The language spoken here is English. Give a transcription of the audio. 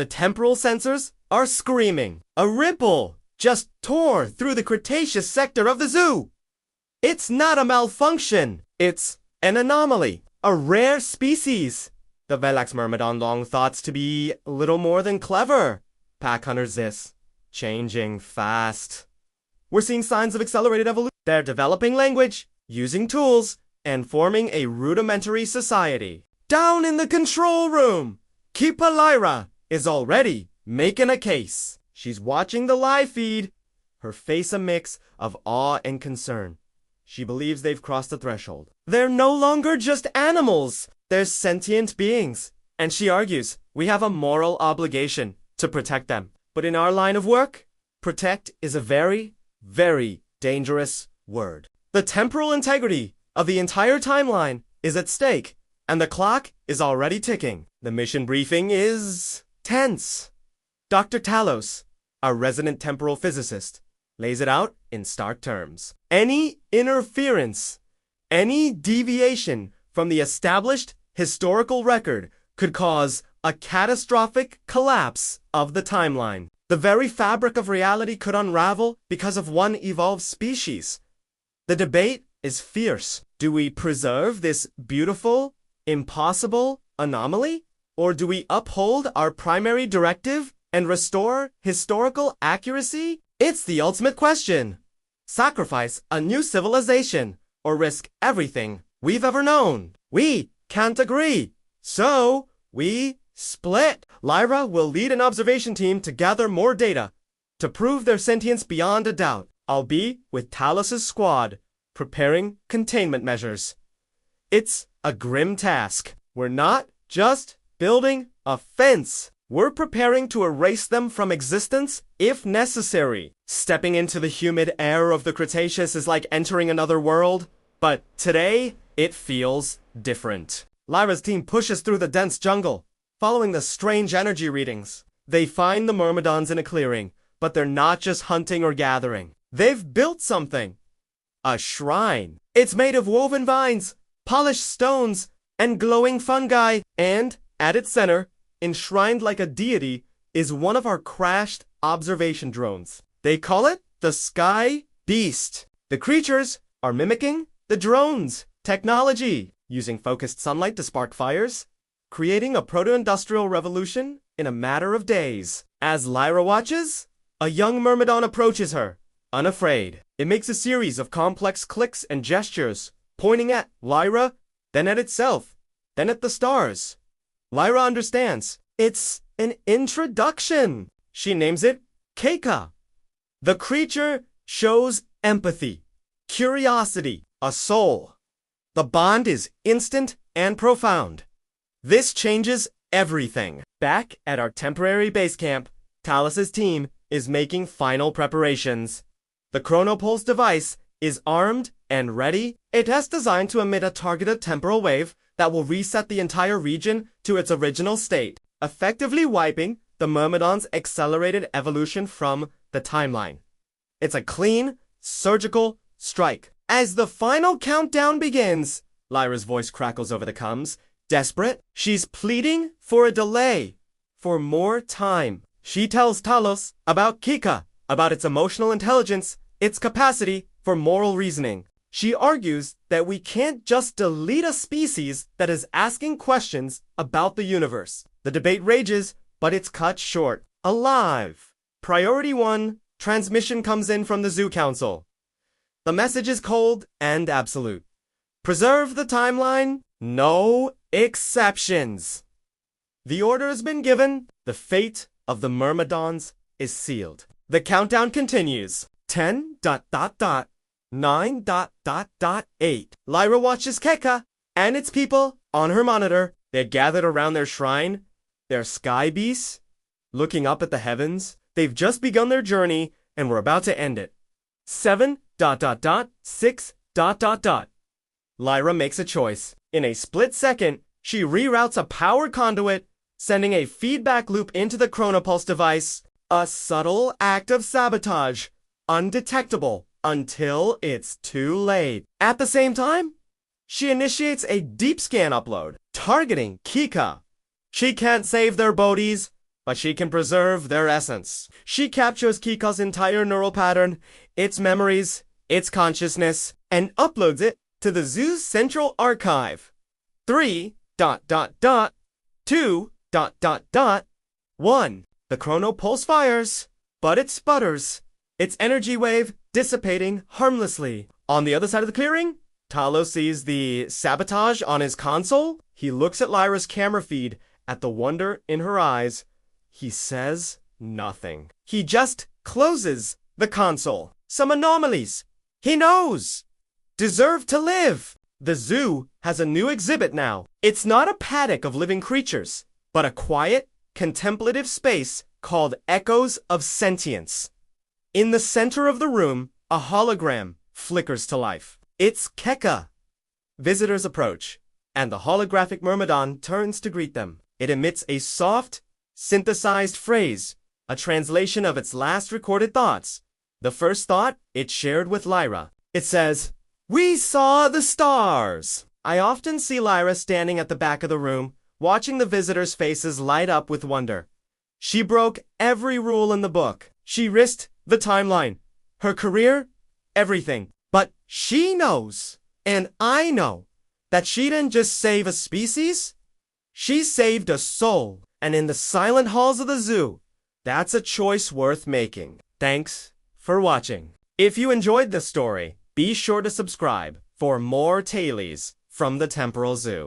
The temporal sensors are screaming. A ripple just tore through the Cretaceous sector of the zoo. It's not a malfunction. It's an anomaly. A rare species. The Velox Myrmidon long thought to be little more than clever. Pack hunters this. Changing fast. We're seeing signs of accelerated evolution. They're developing language, using tools, and forming a rudimentary society. Down in the control room, Keeper Lyra is already making a case. She's watching the live feed, her face a mix of awe and concern. She believes they've crossed the threshold. They're no longer just animals. They're sentient beings. And she argues we have a moral obligation to protect them. But in our line of work, protect is a very, very dangerous word. The temporal integrity of the entire timeline is at stake, and the clock is already ticking. The mission briefing is tense. Dr. Talos, our resident temporal physicist, lays it out in stark terms. Any interference, any deviation from the established historical record could cause a catastrophic collapse of the timeline. The very fabric of reality could unravel because of one evolved species. The debate is fierce. Do we preserve this beautiful, impossible anomaly? Or do we uphold our primary directive and restore historical accuracy? It's the ultimate question. Sacrifice a new civilization or risk everything we've ever known. We can't agree, so we split. Lyra will lead an observation team to gather more data to prove their sentience beyond a doubt. I'll be with Talos' squad, preparing containment measures. It's a grim task. We're not just building a fence. We're preparing to erase them from existence if necessary. Stepping into the humid air of the Cretaceous is like entering another world, but today it feels different. Lyra's team pushes through the dense jungle, following the strange energy readings. They find the Myrmidons in a clearing, but they're not just hunting or gathering. They've built something. A shrine. It's made of woven vines, polished stones, and glowing fungi. And at its center, enshrined like a deity, is one of our crashed observation drones. They call it the Sky Beast. The creatures are mimicking the drone's technology, using focused sunlight to spark fires, creating a proto-industrial revolution in a matter of days. As Lyra watches, a young Myrmidon approaches her, unafraid. It makes a series of complex clicks and gestures, pointing at Lyra, then at itself, then at the stars. Lyra understands. It's an introduction. She names it Kekka. The creature shows empathy, curiosity, a soul. The bond is instant and profound. This changes everything. Back at our temporary base camp, Talos' team is making final preparations. The Chronopulse device is armed and ready. It is designed to emit a targeted temporal wave that will reset the entire region to its original state, effectively wiping the Myrmidons' accelerated evolution from the timeline. It's a clean, surgical strike. As the final countdown begins, Lyra's voice crackles over the comms. Desperate, she's pleading for a delay, for more time. She tells Talos about Kekka, about its emotional intelligence, its capacity for moral reasoning. She argues that we can't just delete a species that is asking questions about the universe. The debate rages, but it's cut short. Alive. Priority 1, transmission comes in from the Zoo Council. The message is cold and absolute. Preserve the timeline, no exceptions. The order has been given. The fate of the Myrmidons is sealed. The countdown continues. 10.9.8. Lyra watches Kekka and its people on her monitor. They're gathered around their shrine, their sky beasts, looking up at the heavens. They've just begun their journey and we're about to end it. 7.6. Lyra makes a choice. In a split second, she reroutes a power conduit, sending a feedback loop into the Chronopulse device. A subtle act of sabotage, undetectable until it's too late. At the same time, she initiates a deep scan upload, targeting Kekka. She can't save their bodies, but she can preserve their essence. She captures Kekka's entire neural pattern, its memories, its consciousness, and uploads it to the zoo's central archive. 3, 2, 1. The chrono pulse fires, but it sputters, its energy wave dissipating harmlessly. On the other side of the clearing, Talo sees the sabotage on his console. He looks at Lyra's camera feed, at the wonder in her eyes. He says nothing. He just closes the console. Some anomalies, he knows, deserve to live. The zoo has a new exhibit now. It's not a paddock of living creatures, but a quiet, contemplative space called Echoes of Sentience. In the center of the room, a hologram flickers to life. It's Kekka. Visitors approach, and the holographic Myrmidon turns to greet them. It emits a soft, synthesized phrase, a translation of its last recorded thoughts. The first thought it shared with Lyra. It says, "We saw the stars." I often see Lyra standing at the back of the room, watching the visitors' faces light up with wonder. She broke every rule in the book. She risked the timeline, her career, everything. But she knows, and I know, that she didn't just save a species, she saved a soul. And in the silent halls of the zoo, that's a choice worth making. Thanks for watching. If you enjoyed this story, be sure to subscribe for more tailies from the Temporal Zoo.